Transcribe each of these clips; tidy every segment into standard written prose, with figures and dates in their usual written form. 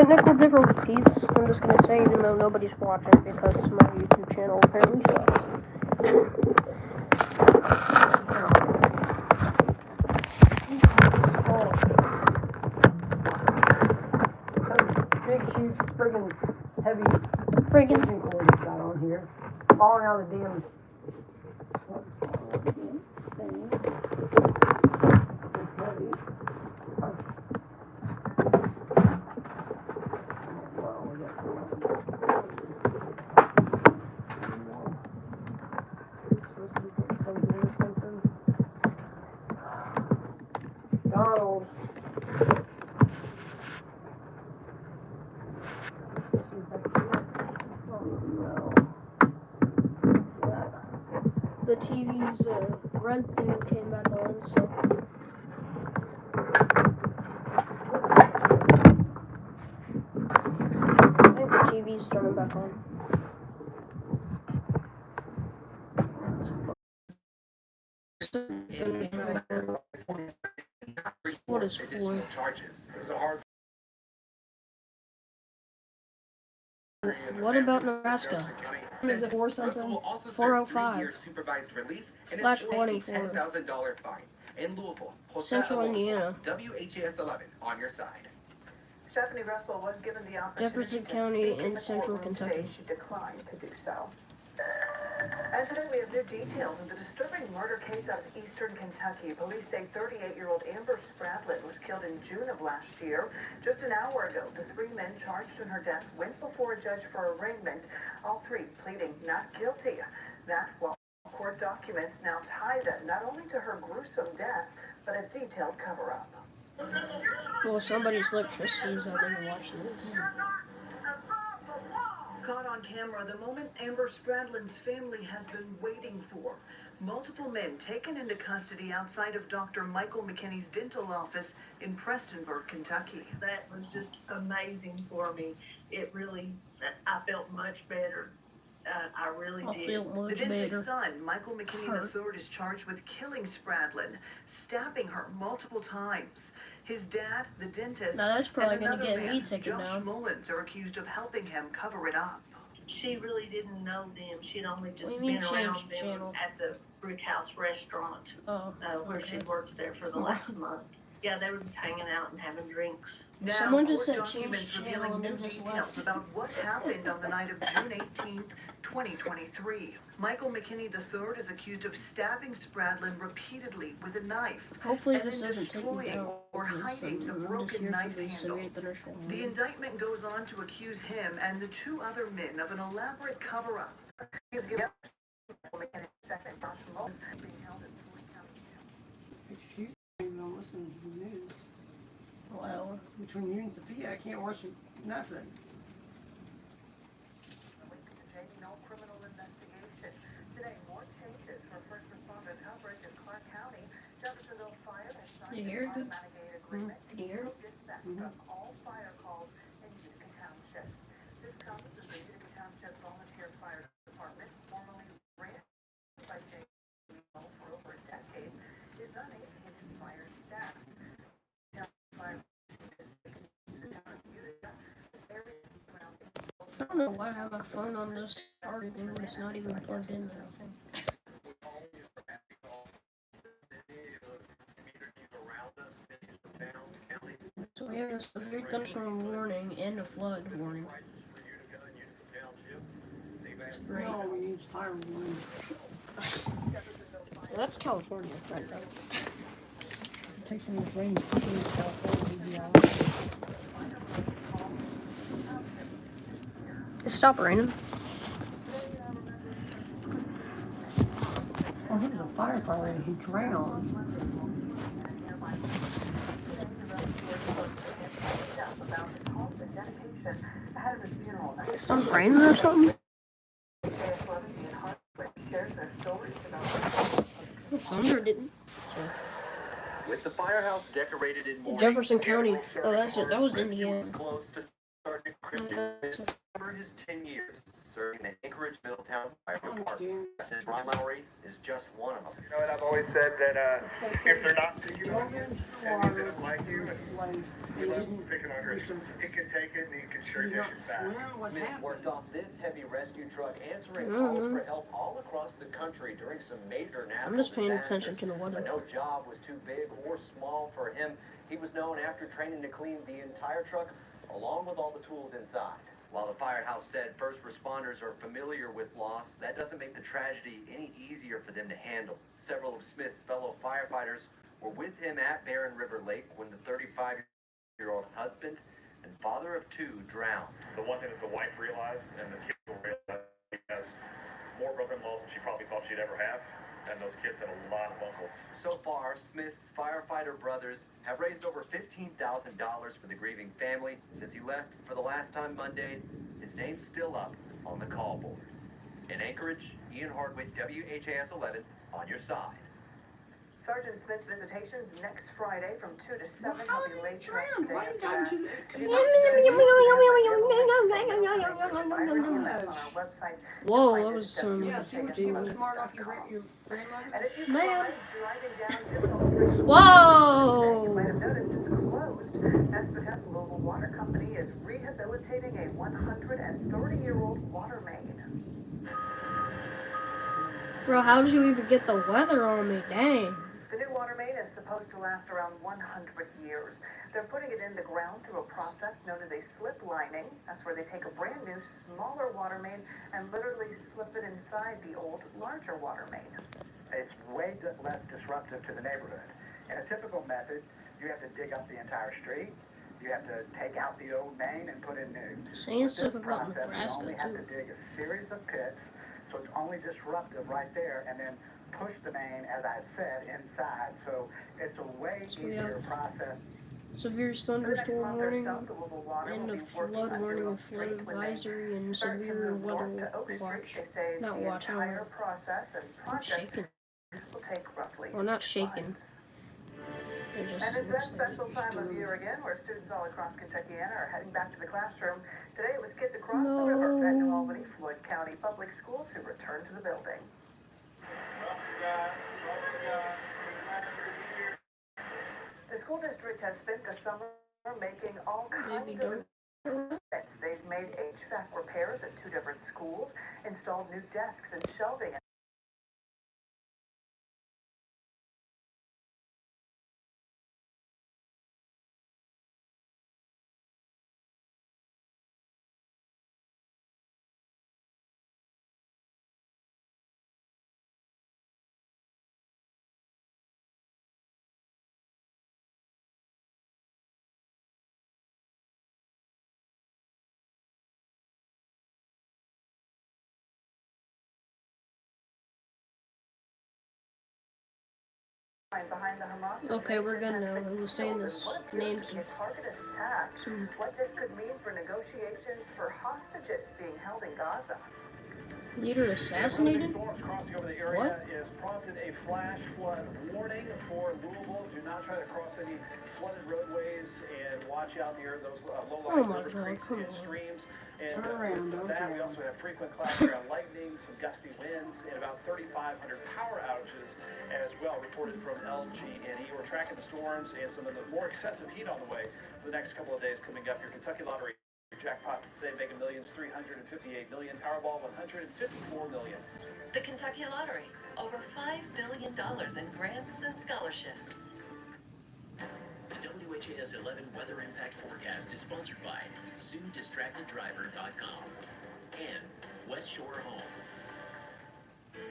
technical difficulties, I'm just gonna say, even though nobody's watching, because my YouTube channel apparently sucks. Big, huge, friggin' heavy chicken cord you got on here. Falling out of the damn thing. It's heavy. Wow, we got something. Donald. The TV's red thing came back on, so. I think the TV's turning back on. What is for? What about Nebraska? Is it for something? 405. Flash warning for in Louisville. Central Indiana. WHAS 11 on your side. Stephanie Russell was given the opportunity Jefferson to County speak in in the Central courtroom Kentucky. today. She declined to do so. And today we have new details of the disturbing murder case out of eastern Kentucky. Police say 38-year-old Amber Spradlin was killed in June of last year. Just an hour ago, the three men charged in her death went before a judge for arraignment, all three pleading not guilty. That while court documents now tie them not only to her gruesome death, but a detailed cover-up. Well, somebody's electricity is out there watching this. Caught on camera the moment Amber Spradlin's family has been waiting for. Multiple men taken into custody outside of Dr. Michael McKinney's dental office in Prestonburg, Kentucky. That was just amazing for me. It really, I felt much better. I really did. The dentist's son, Michael McKinney III, is charged with killing Spradlin, stabbing her multiple times. His dad, the dentist, now that's probably and gonna another get man, me taken Josh down. Mullins, are accused of helping him cover it up. She really didn't know them. She'd only just What do been you mean around change them channel? at the Brick House restaurant, where she worked there for the last month. Yeah, they were just hanging out and having drinks. Now, Someone just court said change documents channel revealing and new then just details left. about what happened on the night of June 18th, 2023. Michael McKinney III is accused of stabbing Spradlin repeatedly with a knife. Hopefully and this then doesn't take me destroying down. or hiding the broken knife handle. The indictment goes on to accuse him and the two other men of an elaborate cover-up. He's given McKinney's second, Josh Mullins, being held in Ford County. Excuse me, I'm listening to the news. Well, Between you and Sophia, I can't watch nothing. Criminal investigation. Today, more changes for first responder coverage in Clark County. Jeffersonville Fire has signed an automatic aid agreement to dispatch from all fire calls in Utica Township. This comes as the Utica Township Volunteer Fire Department, formerly ran by James for over a decade, is unaided fire staff. I don't know why I have my phone on this started and it's not even plugged in there, I think. So we have a severe thunderstorm warning and a flood warning. That's great. No, we need fire warning. Well, that's California right now. It takes some rain to push into California. It stopped raining. Oh, he was a firefighter and he drowned. It stopped raining or something? The thunder didn't. With the firehouse decorated in mourning, Jefferson County. Oh, that's it. That was Indiana. close to start For his 10 years serving the Anchorage Middletown Fire Department, Ron Lowry is just one of them. You know, and I've always said that if they're not picking on you and they don't like you and you let them picking on Chris, he can take it and he can sure dish it back. Smith worked off this heavy rescue truck answering calls for help all across the country during some major natural I'm just paying disasters. attention to the weather. But no job was too big or small for him. He was known after training to clean the entire truck along with all the tools inside. While the firehouse said first responders are familiar with loss, that doesn't make the tragedy any easier for them to handle. Several of Smith's fellow firefighters were with him at Barren River Lake when the 35-year-old husband and father of two drowned. The one thing that the wife realized and the kids will realize, she has more brother-in-laws than she probably thought she'd ever have. And those kids had a lot of uncles. So far, Smith's firefighter brothers have raised over $15,000 for the grieving family. Since he left for the last time Monday, his name's still up on the call board. In Anchorage, Ian Hardwick, WHAS 11, on your side. Sergeant Smith's visitations next Friday from 2 to 7. How He'll be late did for us you today drown? after Why that. did you- If you'd like to see the EMS on our website. Whoa, that was some. Yeah, see what you were smart off your grandmother. And if you Man. tried driving down Divisional Street, Whoa! you might have noticed it's closed. That's because Louisville Water Company is rehabilitating a 130-year-old water main. Bro, how did you even get the weather on me? Dang. The new water main is supposed to last around 100 years. They're putting it in the ground through a process known as a slip lining. That's where they take a brand new, smaller water main and literally slip it inside the old, larger water main. It's way less disruptive to the neighborhood. In a typical method, you have to dig up the entire street. You have to take out the old main and put in new. Saying With stuff this about process, you Nebraska, only have to too. dig a series of pits, so it's only disruptive right there, and then push the main, as I had said, inside. So it's a way So we easier have process. severe For the next thunderstorm month or warning so, the Louisville Water and will a be working flood on warning Euro with flood Street when they advisory and start to severe move north weather to Oak Street. watch. They say Not the watch, entire I'm process and project shaking. will take roughly Well, not 6 shaking. months. It just And it's looks that like special it's time of doing- year again where students all across Kentuckiana are heading back to the classroom. Today it was kids across the river at New Albany, Floyd County Public Schools who returned to the building. The school district has spent the summer making all kinds of improvements. They've made HVAC repairs at 2 different schools, installed new desks and shelving. Behind the Hamas Okay, we're invasion good has now. been I was saying killed in this what appears names to be a targeted attack. What this could mean for negotiations for hostages being held in Gaza. leader assassinated? Storms crossing over the area What? is prompted a flash flood warning for Louisville. Do not try to cross any flooded roadways and watch out near those low-lying Oh my rivers, God, creeks, come and on. streams. And Turn around, with don't that, we drown. also have frequent clouds around lightning, some gusty winds, and about 3,500 power outages as well reported from LG&E. We're tracking the storms and some of the more excessive heat on the way for the next couple of days coming up. Your Kentucky Lottery jackpots today, Mega Millions, $358 million, Powerball, $154 million. The Kentucky Lottery, over $5 billion in grants and scholarships. The WHAS 11 Weather Impact Forecast is sponsored by SueDistractedDriver.com and West Shore Home.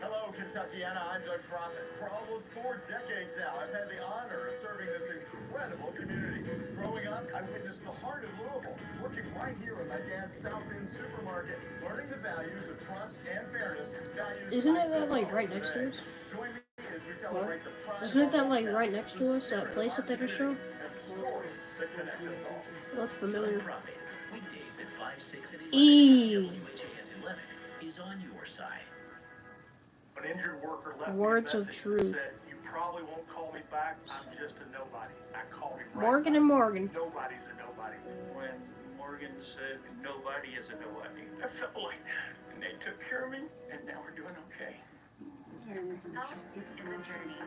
Hello, Kentuckiana. I'm Doug Crockett. For almost 4 decades now, I've had the honor of serving this incredible community. Growing up, I witnessed the heart of Louisville, working right here in my dad's South End supermarket, learning the values of trust and fairness. Values Isn't I it still that like follow right next to today. us? Join me as we celebrate the pride Isn't it of that our like hometown, right next to us, that place that they just showed? and the stories that connect us all. Looks familiar. Profit, weekdays at 5, 6, and 11. E. WHAS 11 is on your side. An injured worker left Words me a of message truth. that said, "You probably won't call me back. I'm just a nobody. I call him right Morgan back. and Morgan. Nobody's a nobody." When organ said, nobody is a nobody. I felt like that. And they took care of me, and now we're doing okay. Health is a journey,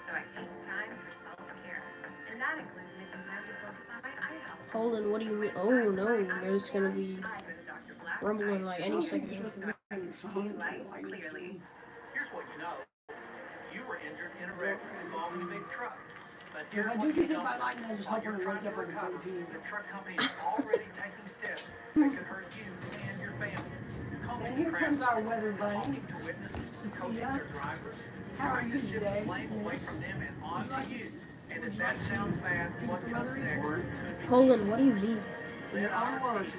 so I make time for self-care. And that includes making time to focus on my eye health. Holden, what do you mean? Oh no, there's gonna be rumbling like any second. Clearly. Here's what you know. You were injured in a wreck involving a big truck. But If here's I do what you get hit don't by know. lightning, I just While hope you're I trying wake to up on recover, the the truck company is already taking steps that could hurt you and your family. And here comes our weather buddy. Talking to witnesses and coaching their drivers. How are you Trying to shift today? the blame away from them and onto you. And if that sounds bad, what comes next could be Holden, what do you mean? In your own words,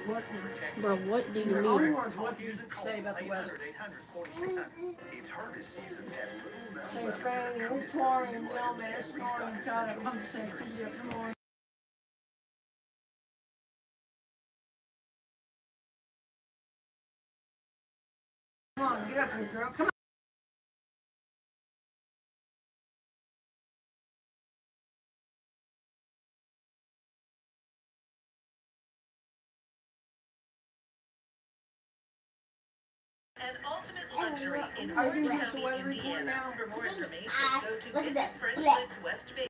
Bro, what do in you your own mean? words, what do you say about the weather? 800-4600. It's hard this season at Little Mountain Say it's Weather. raining, it's pouring, and yell, man, it's storming, God, I'm sick, come on. Come on, get up here, girl, come on. An ultimate luxury in Are you Orange gonna give us a County, weather report Indiana. now? For more information, go to Look at Visit this. Friendswood West Bay.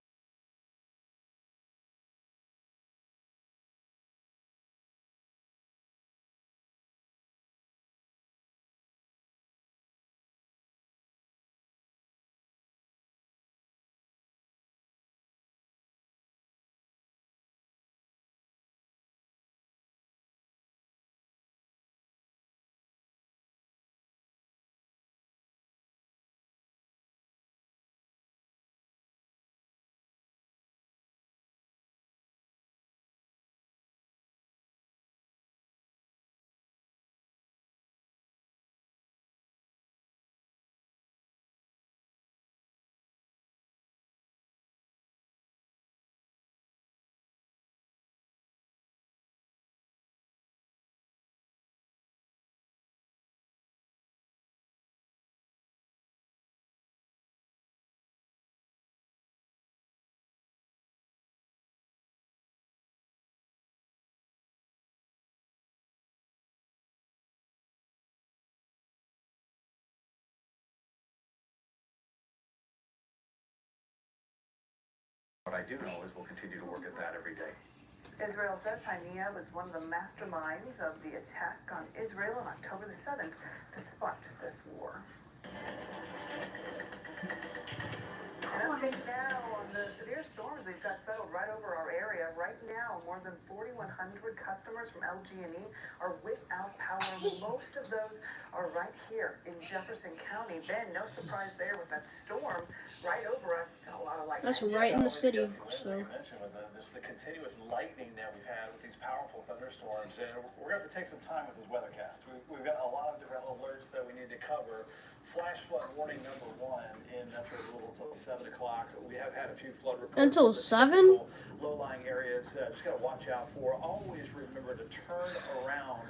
What I do know is we'll continue to work at that every day. Israel says Haniyeh was one of the masterminds of the attack on Israel on October the 7th that sparked this war. An update now on the severe storms we've got settled right over our area. Right now, more than 4,100 customers from LG&E are without power. Most of those are right here in Jefferson County. Ben, no surprise there with that storm right over us and a lot of lightning. That's right in the city. As So you mentioned, with just the continuous lightning that we've had with these powerful thunderstorms, and we're going to have to take some time with this weathercast. We've got a lot of different alerts that we need to cover. Flash flood warning number 1 in Metro Louisville until 7 o'clock. We have had a few flood reports. until 7? Low-lying areas, just got to watch out for. Always remember to turn around.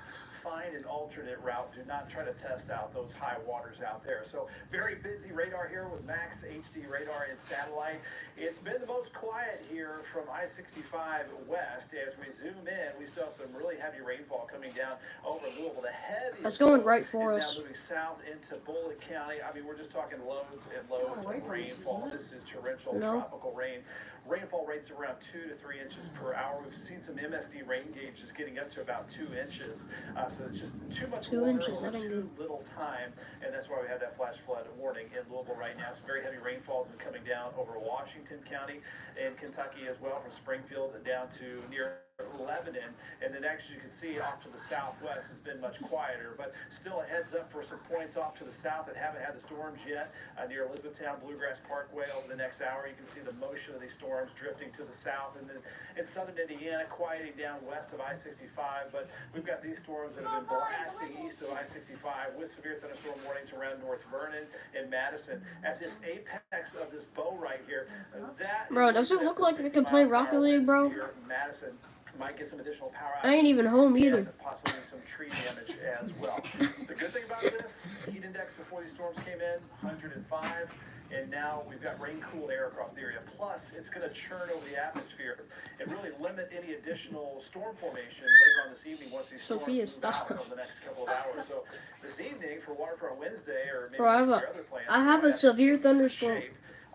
Find an alternate route. Do not try to test out those high waters out there. So very busy radar here with Max HD radar and satellite. It's been the most quiet here from I-65 west. As we zoom in, we still have some really heavy rainfall coming down over Louisville. The heaviest that's going right for is us. now moving south into Bullitt County. I mean, we're just talking loads and loads of rainfall. This is torrential tropical rain. Rainfall rates around 2 to 3 inches per hour. We've seen some MSD rain gauges getting up to about 2 inches. So it's just too much 2 water inches, over that ain't too good. little time, and that's why we have that flash flood warning in Louisville right now. Some very heavy rainfall has been coming down over Washington County and Kentucky as well, from Springfield down to near Lebanon, and then actually you can see off to the southwest has been much quieter, but still a heads up for some points off to the south that haven't had the storms yet. Near Elizabethtown Bluegrass Parkway over the next hour, you can see the motion of these storms drifting to the south, and then in southern Indiana quieting down west of I-65, but we've got these storms that have been blasting east of I-65 with severe thunderstorm warnings around North Vernon and Madison. At this apex of this bow right here, that Bro, does it look like I can play Rocket League, bro? Madison might get some additional power out. I ain't even home either. And possibly some tree damage as well. The good thing about this, heat index before these storms came in, 105. and now we've got rain-cooled air across the area. Plus, it's going to churn over the atmosphere and really limit any additional storm formation later on this evening once these storms move out over the next couple of hours. So this evening for Waterfront Wednesday, or maybe your other plans, I have a severe thunderstorm.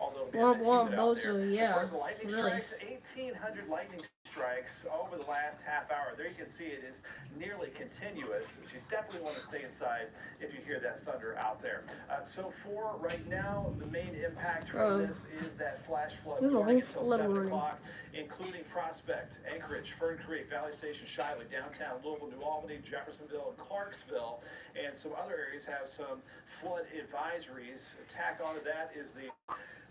Although Those are, yeah, as far as the lightning really. strikes, 1,800 lightning strikes over the last half hour. There you can see it is nearly continuous. So you definitely want to stay inside if you hear that thunder out there. So for right now, the main impact from this is that flash flood warning until 7 o'clock, including Prospect, Anchorage, Fern Creek, Valley Station, Shiloh, downtown Louisville, New Albany, Jeffersonville, and Clarksville. And some other areas have some flood advisories. Tack onto that is the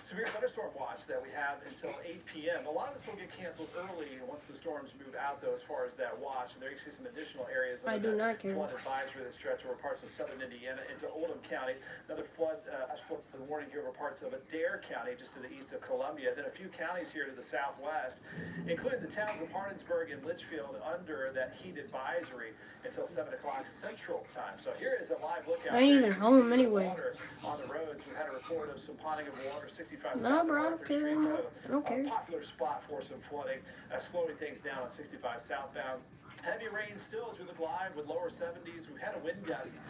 severe thunderstorm watch that we have until 8 p.m. A lot of this will get canceled early once the storms move out, though, as far as that watch. And there you see some additional areas of the flood advisory that stretch over parts of southern Indiana into Oldham County. Another flood warning here over parts of Adair County, just to the east of Columbia. Then a few counties here to the southwest, including the towns of Hardinsburg and Litchfield, under that heat advisory until 7 o'clock Central Time. So here is a live look out. I ain't even home anyway. On the roads, we had a report of some ponding of water, 65 No, bro, I don't care anymore. I don't care. A popular spot for some flooding, slowing things down on 65 southbound. Heavy rain still as we look live with lower 70s. We've had a wind gust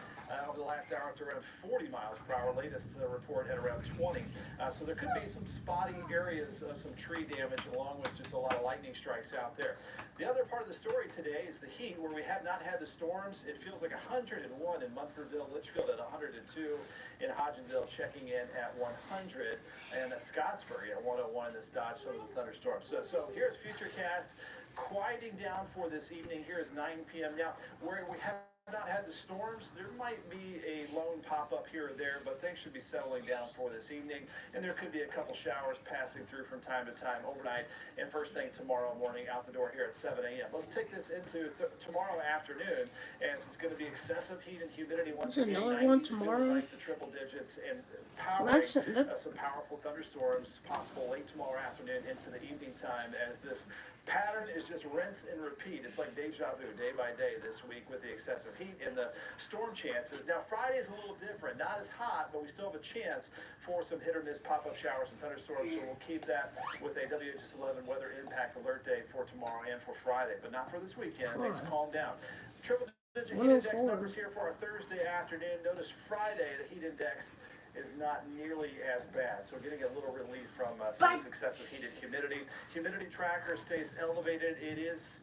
over the last hour up to around 40 miles per hour. Latest report at around 20. So there could be some spotty areas of some tree damage, along with just a lot of lightning strikes out there. The other part of the story today is the heat, where we have not had the storms. It feels like 101 in Munfordville, Litchfield at 102, in Hodgenville checking in at 100, and at Scottsbury at 101 that's dodged some of the thunderstorms. So here's Futurecast, quieting down for this evening. Here is 9 p.m. Now, where we have not had the storms, there might be a lone pop-up here or there, but things should be settling down for this evening, and there could be a couple showers passing through from time to time overnight, and first thing tomorrow morning out the door here at 7 a.m. Let's take this into tomorrow afternoon, as it's going to be excessive heat and humidity once again. Another one tomorrow. The triple digits, and powering some powerful thunderstorms possible late tomorrow afternoon into the evening time, as this pattern is just rinse and repeat. It's like deja vu day by day this week with the excessive heat and the storm chances. Now, Friday is a little different. Not as hot, but we still have a chance for some hit or miss pop-up showers and thunderstorms. So we'll keep that with a WHS 11 weather impact alert day for tomorrow and for Friday, but not for this weekend. Things calm down. Triple digit heat index numbers here for our Thursday afternoon. Notice Friday, the heat index is not nearly as bad. So getting a little relief from some of this excessive heat and humidity. Humidity tracker stays elevated. It is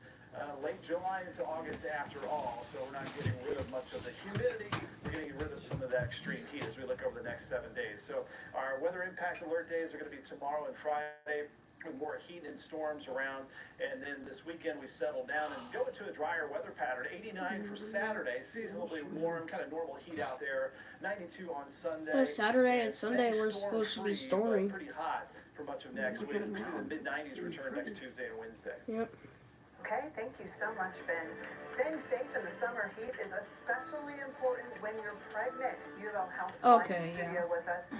late July into August after all, so we're not getting rid of much of the humidity. We're getting rid of some of that extreme heat as we look over the next 7 days. So our weather impact alert days are going to be tomorrow and Friday, with more heat and storms around, and then this weekend we settle down and go into a drier weather pattern. 89 for Saturday, seasonably warm, kind of normal heat out there. 92 on Sunday. Well, Saturday and Sunday we're supposed to be stormy. Pretty hot for much of next week. We see the mid-90s return next Tuesday and Wednesday. Yep. Okay, thank you so much, Ben. Staying safe in the summer heat is especially important when you're pregnant. UL Health Studio with us.